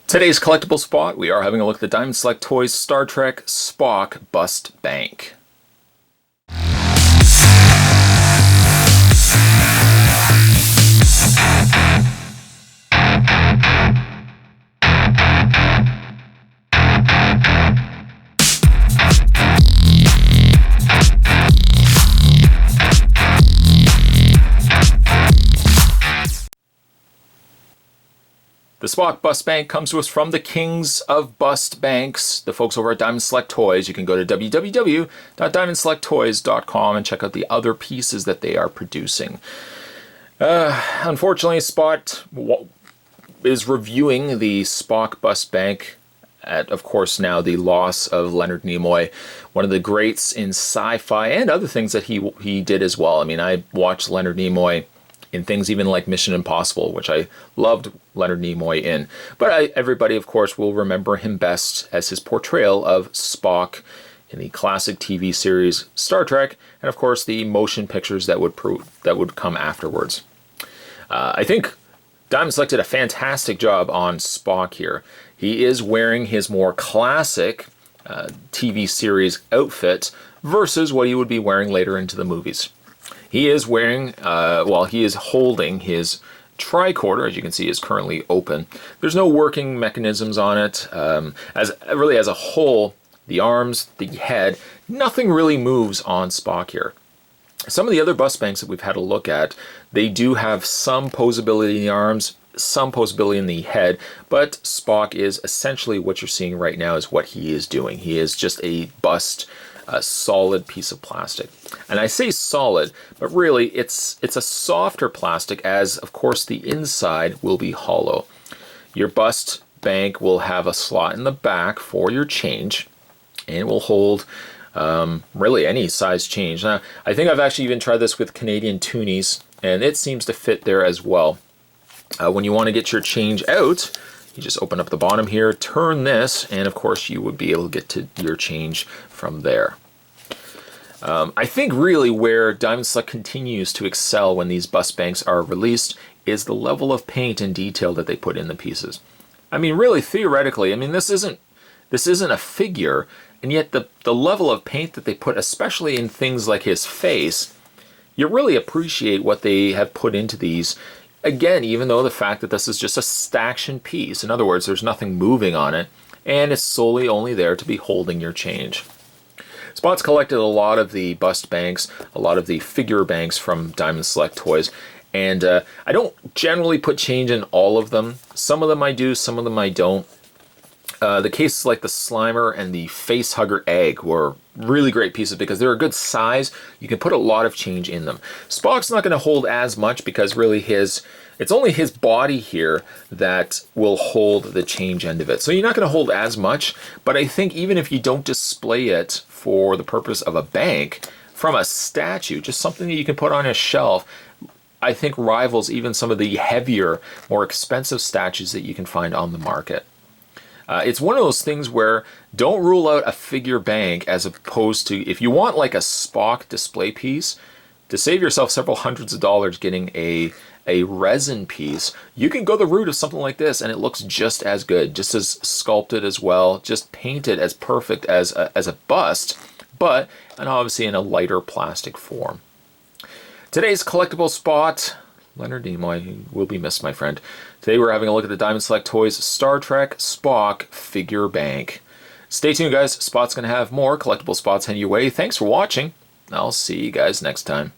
Today's collectible spot, we are having a look at the Diamond Select Toys Star Trek Spock Bust Bank. The Spock Bust Bank comes to us from the Kings of Bust Banks, the folks over at Diamond Select Toys. You can go to www.diamondselecttoys.com and check out the other pieces that they are producing. Unfortunately, Spot is reviewing the Spock Bust Bank at, of course, now the loss of Leonard Nimoy, one of the greats in sci-fi and other things that he did as well. I mean, I watched Leonard Nimoy in things even like Mission Impossible, which I loved Leonard Nimoy in. But everybody, of course, will remember him best as his portrayal of Spock in the classic TV series Star Trek, and of course the motion pictures that would come afterwards. I think Diamond Select did a fantastic job on Spock here. He is wearing his more classic TV series outfit versus what he would be wearing later into the movies. He is wearing, he is holding his tricorder, as you can see, is currently open. There's no working mechanisms on it. As a whole, the arms, the head, nothing really moves on Spock here. Some of the other bust banks that we've had a look at, they do have some posability in the arms, some posability in the head, but Spock is essentially what you're seeing right now is what he is doing. He is just a solid piece of plastic. And I say solid, but really it's a softer plastic, as of course the inside will be hollow. Your bust bank will have a slot in the back for your change, and it will hold really any size change. Now, I think I've actually even tried this with Canadian toonies, and it seems to fit there as well. When you want to get your change out, you just open up the bottom here, turn this, and of course you would be able to get to your change from there. I think really where Diamond Select continues to excel when these bust banks are released is the level of paint and detail that they put in the pieces. I mean, really, theoretically, I mean, this isn't a figure, and yet the level of paint that they put, especially in things like his face, you really appreciate what they have put into these. Again, even though the fact that this is just a staction piece, in other words, there's nothing moving on it, and it's solely only there to be holding your change. Spot's collected a lot of the bust banks, a lot of the figure banks from Diamond Select Toys, and I don't generally put change in all of them. Some of them I do, some of them I don't. The cases like the Slimer and the Face Hugger Egg were really great pieces because they're a good size. You can put a lot of change in them. Spock's not going to hold as much because really it's only his body here that will hold the change end of it. So you're not going to hold as much, but I think even if you don't display it for the purpose of a bank, from a statue, just something that you can put on a shelf, I think rivals even some of the heavier, more expensive statues that you can find on the market. It's one of those things where don't rule out a figure bank as opposed to, if you want like a Spock display piece, to save yourself several hundreds of dollars getting a resin piece, you can go the route of something like this and it looks just as good, just as sculpted as well, just painted as perfect as a bust, but and obviously in a lighter plastic form. Today's collectible spot, Leonard Nimoy will be missed, my friend. Today we're having a look at the Diamond Select Toys Star Trek Spock figure bank. Stay tuned, guys. Spot's going to have more collectible spots heading your way. Thanks for watching. I'll see you guys next time.